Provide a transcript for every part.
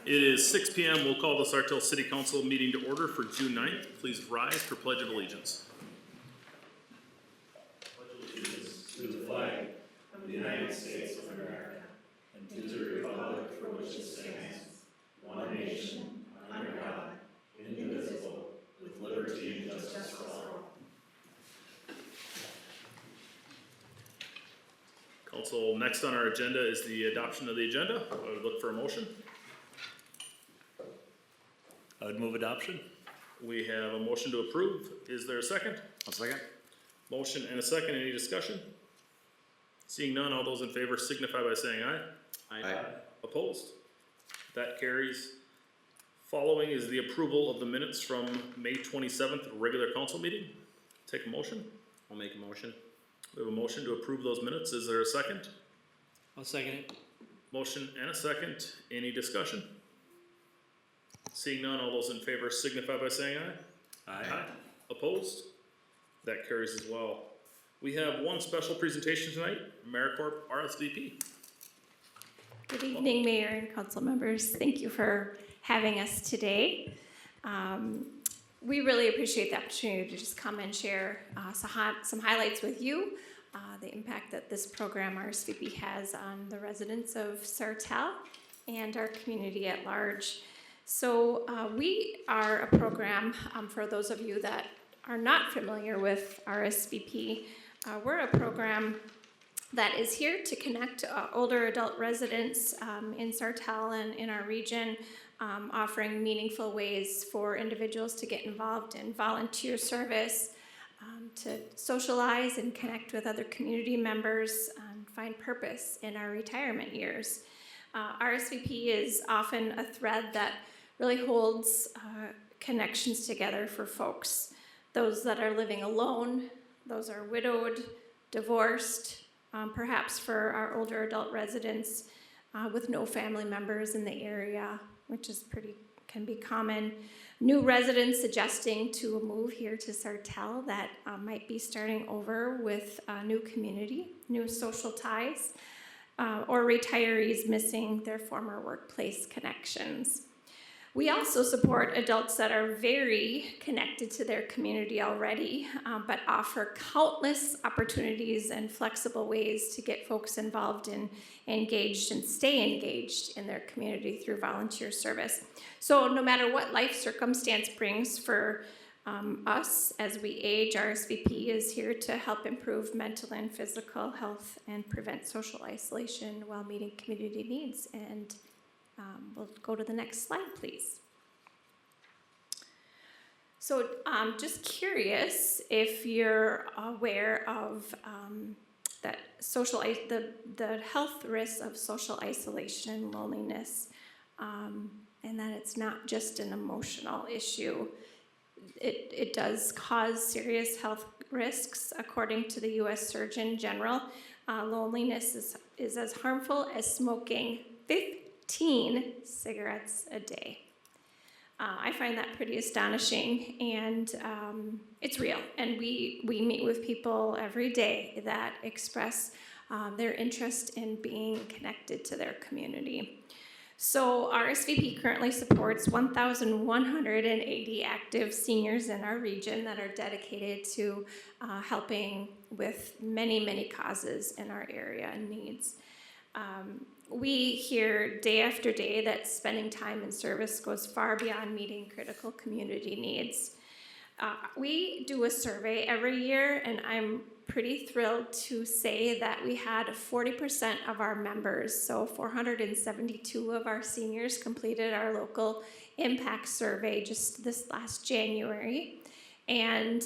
It is 6 p.m. We'll call the Sartell City Council meeting to order for June 9th. Please rise for Pledge of Allegiance. To the flag of the United States of America and to the republic for which it stands, one nation, under God, indivisible, with liberty and justice for all. Council, next on our agenda is the adoption of the agenda. I would look for a motion. I would move adoption. We have a motion to approve. Is there a second? I'll second. Motion and a second. Any discussion? Seeing none, all those in favor signify by saying aye. Aye. Opposed? That carries. Following is the approval of the minutes from May 27th regular council meeting. Take a motion. I'll make a motion. We have a motion to approve those minutes. Is there a second? I'll second it. Motion and a second. Any discussion? Seeing none, all those in favor signify by saying aye. Aye. Opposed? That carries as well. We have one special presentation tonight, AmeriCorps RSVP. Good evening, Mayor and council members. Thank you for having us today. We really appreciate the opportunity to just come and share some highlights with you, the impact that this program RSVP has on the residents of Sartell and our community at large. So we are a program, for those of you that are not familiar with RSVP, we're a program that is here to connect older adult residents in Sartell and in our region, offering meaningful ways for individuals to get involved in volunteer service, to socialize and connect with other community members, and find purpose in our retirement years. RSVP is often a thread that really holds connections together for folks. Those that are living alone, those are widowed, divorced, perhaps for our older adult residents with no family members in the area, which is can be common. New residents suggesting to move here to Sartell that might be starting over with a new community, new social ties, or retirees missing their former workplace connections. We also support adults that are very connected to their community already, but offer countless opportunities and flexible ways to get folks involved and engaged and stay engaged in their community through volunteer service. So no matter what life circumstance brings for us as we age, RSVP is here to help improve mental and physical health and prevent social isolation while meeting community needs. And we'll go to the next slide, please. So just curious if you're aware of that the health risks of social isolation and loneliness, and that it's not just an emotional issue. It does cause serious health risks, according to the U.S. Surgeon General. Loneliness is as harmful as smoking 15 cigarettes a day. I find that pretty astonishing, and it's real. And we meet with people every day that express their interest in being connected to their community. So RSVP currently supports 1,180 active seniors in our region that are dedicated to helping with many, many causes in our area and needs. We hear day after day that spending time in service goes far beyond meeting critical community needs. We do a survey every year, and I'm pretty thrilled to say that we had 40% of our members, so 472 of our seniors completed our local impact survey just this last January. And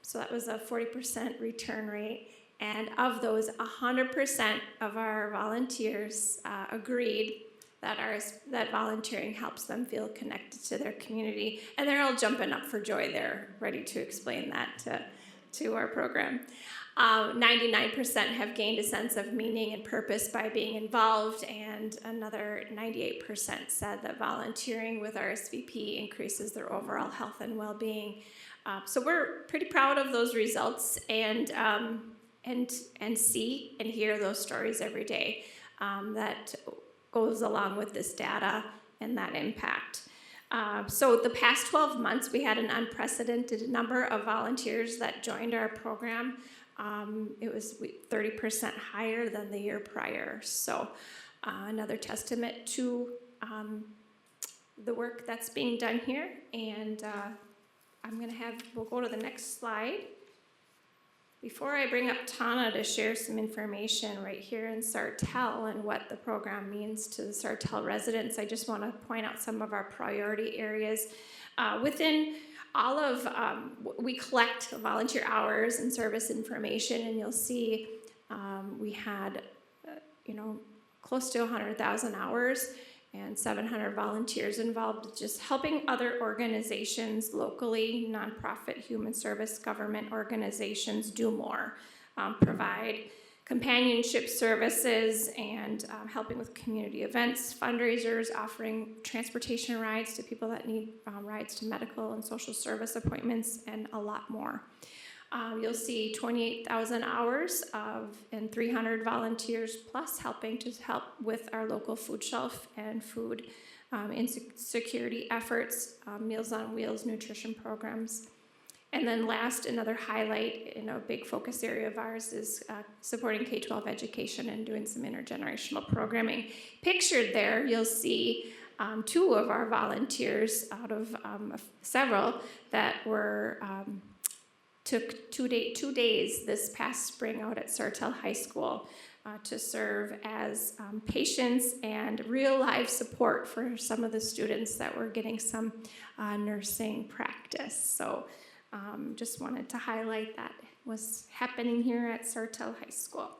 so that was a 40% return rate. And of those, 100% of our volunteers agreed that volunteering helps them feel connected to their community. And they're all jumping up for joy. They're ready to explain that to our program. 99% have gained a sense of meaning and purpose by being involved, and another 98% said that volunteering with RSVP increases their overall health and well-being. So we're pretty proud of those results, and see and hear those stories every day that goes along with this data and that impact. So the past 12 months, we had an unprecedented number of volunteers that joined our program. It was 30% higher than the year prior. So another testament to the work that's being done here. And we'll go to the next slide. Before I bring up Tana to share some information right here in Sartell and what the program means to the Sartell residents, I just want to point out some of our priority areas. Within all of, we collect volunteer hours and service information, and you'll see we had, close to 100,000 hours and 700 volunteers involved, just helping other organizations locally, nonprofit, human service, government organizations do more, provide companionship services, and helping with community events, fundraisers, offering transportation rides to people that need rides to medical and social service appointments, and a lot more. You'll see 28,000 hours and 300 volunteers plus helping to help with our local food shelf and food insecurity efforts, Meals on Wheels nutrition programs. And then last, another highlight in a big focus area of ours is supporting K-12 education and doing some intergenerational programming. Pictured there, you'll see 2 of our volunteers out of several that were took 2 days this past spring out at Sartell High School to serve as patients and real life support for some of the students that were getting some nursing practice. So just wanted to highlight that was happening here at Sartell High School.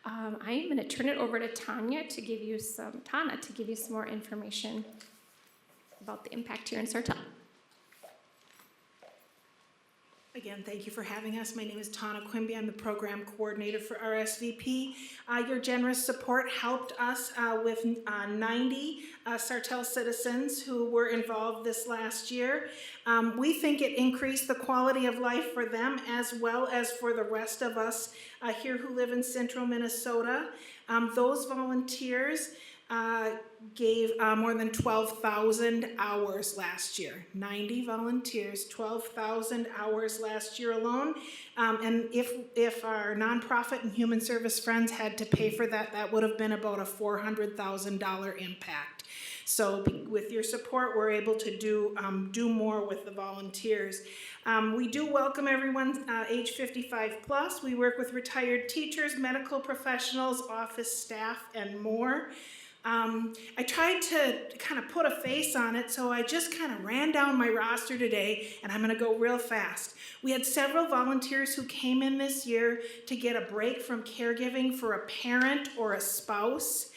I am going to turn it over to Tana to give you some more information about the impact here in Sartell. Again, thank you for having us. My name is Tana Quimby. I'm the program coordinator for RSVP. Your generous support helped us with 90 Sartell citizens who were involved this last year. We think it increased the quality of life for them as well as for the rest of us here who live in central Minnesota. Those volunteers gave more than 12,000 hours last year. 90 volunteers, 12,000 hours last year alone. And if our nonprofit and human service friends had to pay for that, that would have been about a $400,000 impact. So with your support, we're able to do more with the volunteers. We do welcome everyone age 55 plus. We work with retired teachers, medical professionals, office staff, and more. I tried to kind of put a face on it, so I just kind of ran down my roster today, and I'm going to go real fast. We had several volunteers who came in this year to get a break from caregiving for a parent or a spouse.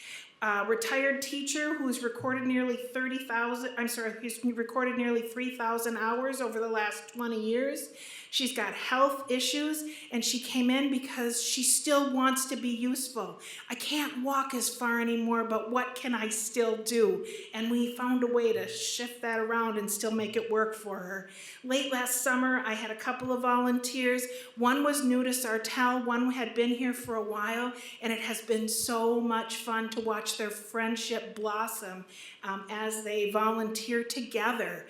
Retired teacher who's recorded nearly 3,000 hours over the last 20 years. She's got health issues, and she came in because she still wants to be useful. I can't walk as far anymore, but what can I still do? And we found a way to shift that around and still make it work for her. Late last summer, I had a couple of volunteers. One was new to Sartell, one had been here for a while, and it has been so much fun to watch their friendship blossom as they volunteer together,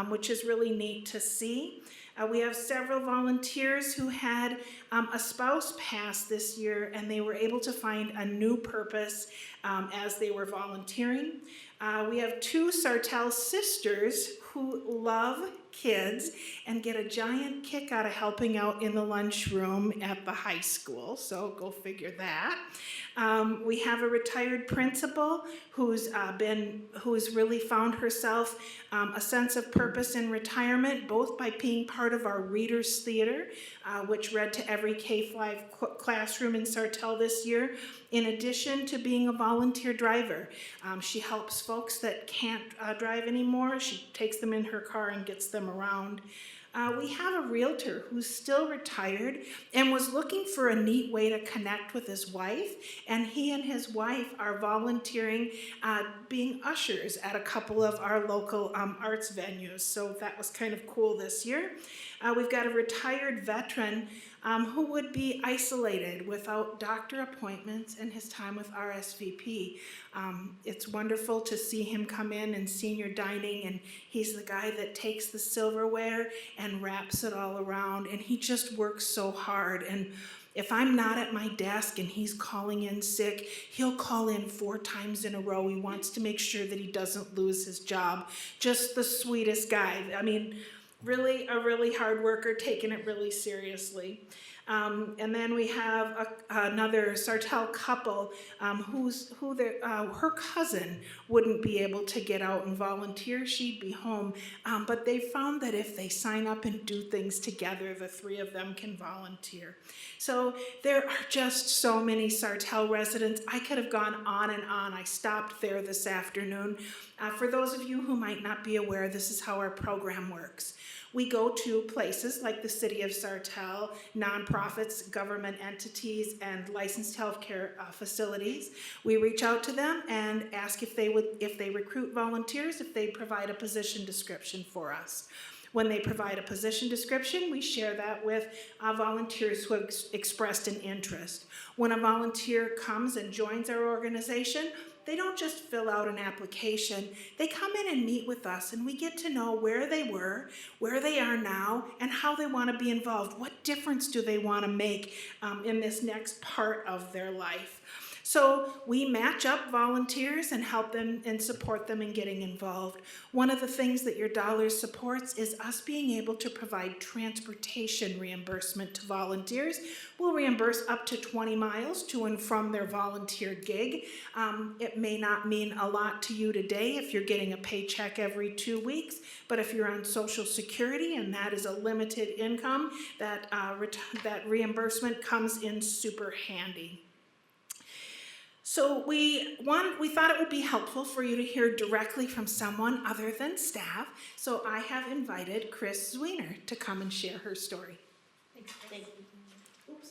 which is really neat to see. We have several volunteers who had a spouse pass this year, and they were able to find a new purpose as they were volunteering. We have 2 Sartell sisters who love kids and get a giant kick out of helping out in the lunchroom at the high school, so go figure that. We have a retired principal who's really found herself a sense of purpose in retirement, both by being part of our Readers Theater, which read to every every K-5 classroom in Sartell this year, in addition to being a volunteer driver. She helps folks that can't drive anymore. She takes them in her car and gets them around. We have a realtor who's still retired and was looking for a neat way to connect with his wife, and he and his wife are volunteering being ushers at a couple of our local arts venues, so that was kind of cool this year. We've got a retired veteran who would be isolated without doctor appointments and his time with RSVP. It's wonderful to see him come in and senior dining, and he's the guy that takes the silverware and wraps it all around, and he just works so hard. And if I'm not at my desk and he's calling in sick, he'll call in 4 times in a row. He wants to make sure that he doesn't lose his job. Just the sweetest guy. I mean, really a really hard worker, taking it really seriously. And then we have another Sartell couple her cousin wouldn't be able to get out and volunteer. She'd be home. But they found that if they sign up and do things together, the 3 of them can volunteer. So there are just so many Sartell residents. I could have gone on and on. I stopped there this afternoon. For those of you who might not be aware, this is how our program works. We go to places like the City of Sartell, nonprofits, government entities, and licensed healthcare facilities. We reach out to them and ask if they recruit volunteers, if they provide a position description for us. When they provide a position description, we share that with volunteers who have expressed an interest. When a volunteer comes and joins our organization, they don't just fill out an application. They come in and meet with us, and we get to know where they were, where they are now, and how they want to be involved. What difference do they want to make in this next part of their life? So we match up volunteers and help them and support them in getting involved. One of the things that your dollars supports is us being able to provide transportation reimbursement to volunteers. We'll reimburse up to 20 miles to and from their volunteer gig. It may not mean a lot to you today if you're getting a paycheck every 2 weeks, but if you're on Social Security and that is a limited income, that reimbursement comes in super handy. So we thought it would be helpful for you to hear directly from someone other than staff. So I have invited Chris Zwiener to come and share her story. Thanks. Thank you. Oops.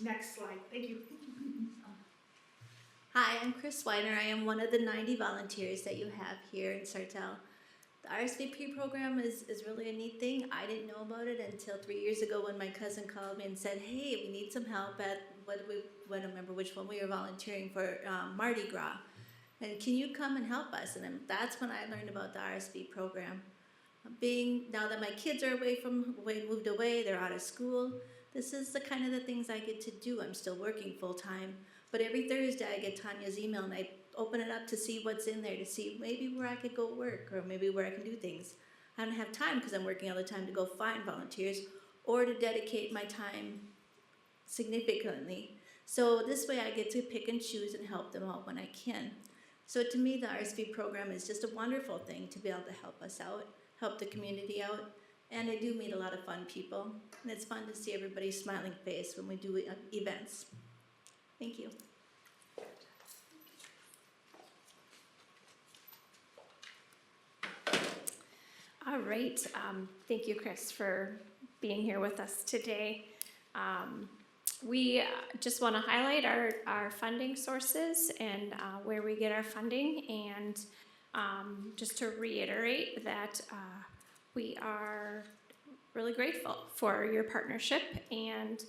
Next slide. Thank you. Hi, I'm Chris Weiner. I am one of the 90 volunteers that you have here in Sartell. The RSVP program is really a neat thing. I didn't know about it until 3 years ago when my cousin called me and said, hey, we need some help at I don't remember which one we were volunteering for, Mardi Gras. And can you come and help us? And that's when I learned about the RSV program. Now that my kids are moved away, they're out of school, this is the kind of the things I get to do. I'm still working full time, but every Thursday I get Tanya's email and I open it up to see what's in there, to see maybe where I could go work or maybe where I can do things. I don't have time because I'm working all the time to go find volunteers or to dedicate my time significantly. So this way I get to pick and choose and help them out when I can. So to me, the RSV program is just a wonderful thing to be able to help us out, help the community out, and I do meet a lot of fun people, and it's fun to see everybody's smiling face when we do events. Thank you. All right. Thank you, Chris, for being here with us today. We just want to highlight our funding sources and where we get our funding, and just to reiterate that we are really grateful for your partnership, and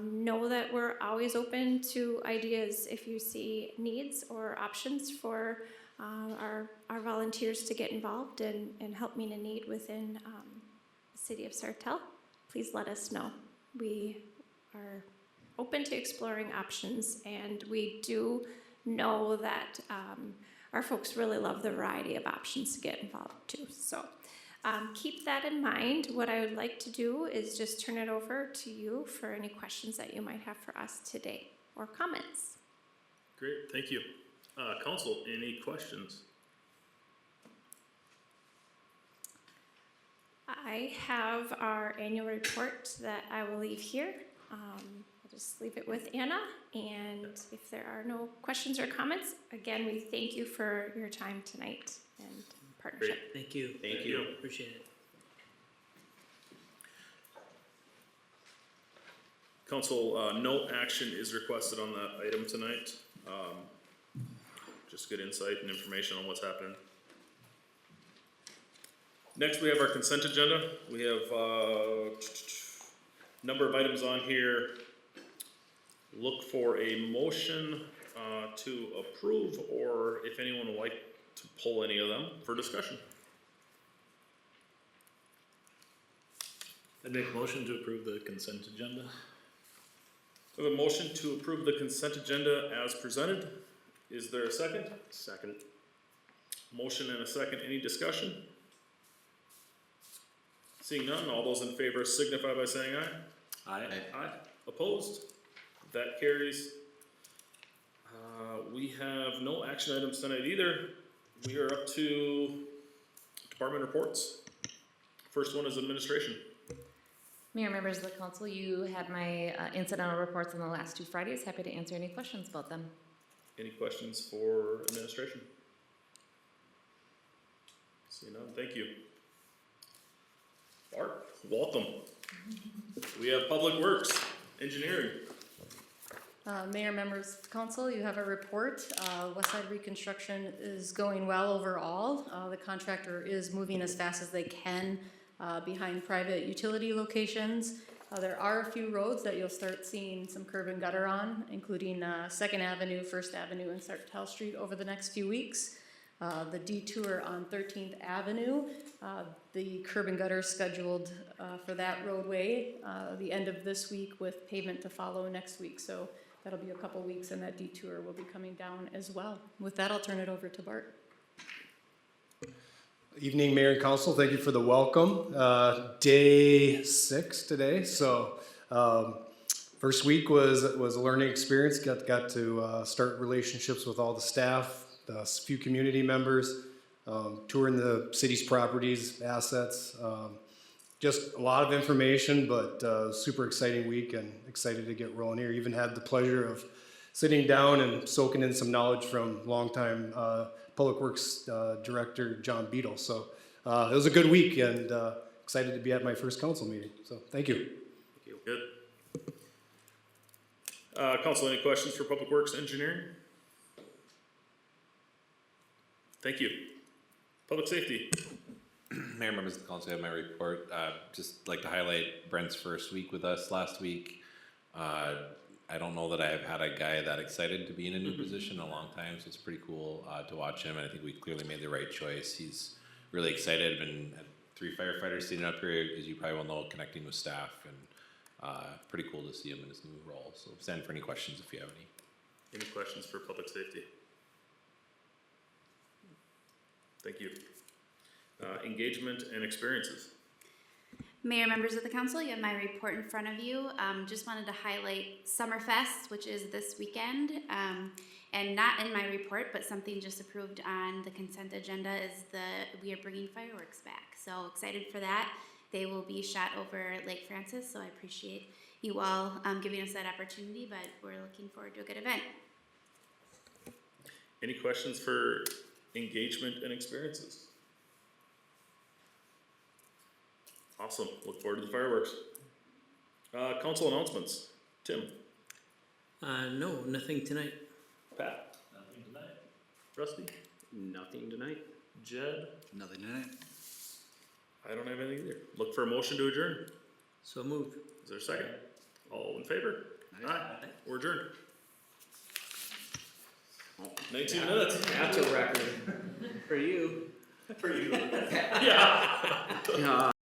know that we're always open to ideas if you see needs or options for our volunteers to get involved and help meet a need within the city of Sartell. Please let us know. We are open to exploring options, and we do know that our folks really love the variety of options to get involved too. So keep that in mind. What I would like to do is just turn it over to you for any questions that you might have for us today or comments. Great, thank you. Council, any questions? I have our annual report that I will leave here. I'll just leave it with Anna, and if there are no questions or comments, again, we thank you for your time tonight and partnership. Thank you. Thank you. Appreciate it. Council, no action is requested on that item tonight. Just good insight and information on what's happening. Next, we have our consent agenda. We have a number of items on here. Look for a motion to approve, or if anyone would like to pull any of them for discussion. I'd make a motion to approve the consent agenda. We have a motion to approve the consent agenda as presented. Is there a second? Second. Motion and a second. Any discussion? Seeing none, all those in favor signify by saying aye. Aye. Aye. Opposed? That carries. We have no action items tonight either. We are up to department reports. First one is administration. Mayor, members of the council, you had my incidental reports on the last 2 Fridays. Happy to answer any questions about them. Any questions for administration? See none, thank you. Bart, welcome. We have public works, engineering. Mayor, members of the council, you have a report. West Side reconstruction is going well overall. The contractor is moving as fast as they can behind private utility locations. There are a few roads that you'll start seeing some curb and gutter on, including 2nd Avenue, 1st Avenue, and Sartell Street over the next few weeks. The detour on 13th Avenue, the curb and gutter scheduled for that roadway the end of this week with pavement to follow next week. So that'll be a couple weeks and that detour will be coming down as well. With that, I'll turn it over to Bart. Evening, Mayor and Council. Thank you for the welcome. Day 6 today. So first week was a learning experience. Got to start relationships with all the staff, a few community members, touring the city's properties, assets. Just a lot of information, but super exciting week and excited to get rolling here. Even had the pleasure of sitting down and soaking in some knowledge from longtime Public Works Director John Beadle. So it was a good week and excited to be at my first council meeting. So thank you. Thank you. Good. Council, any questions for Public Works Engineering? Thank you. Public Safety. Mayor, members of the council, I have my report. Just like to highlight Brent's first week with us last week. I don't know that I have had a guy that excited to be in a new position in a long time, so it's pretty cool to watch him, and I think we clearly made the right choice. He's really excited, been had 3 firefighters sitting up here, as you probably well know, connecting with staff, and pretty cool to see him in his new role. So stand for any questions if you have any. Any questions for Public Safety? Thank you. Engagement and experiences. Mayor, members of the council, you have my report in front of you. Just wanted to highlight Summerfest, which is this weekend, and not in my report, but something just approved on the consent agenda is we are bringing fireworks back. So excited for that. They will be shot over Lake Francis, so I appreciate you all giving us that opportunity, but we're looking forward to a good event. Any questions for engagement and experiences? Awesome. Look forward to the fireworks. Council announcements. Tim. No, nothing tonight. Pat. Nothing tonight. Rusty. Nothing tonight. Jed. Nothing tonight. I don't have anything either. Look for a motion to adjourn. So moved. Is there a second? All in favor? Aye. We're adjourned. 19 minutes. That's a record. For you. For you. Yeah.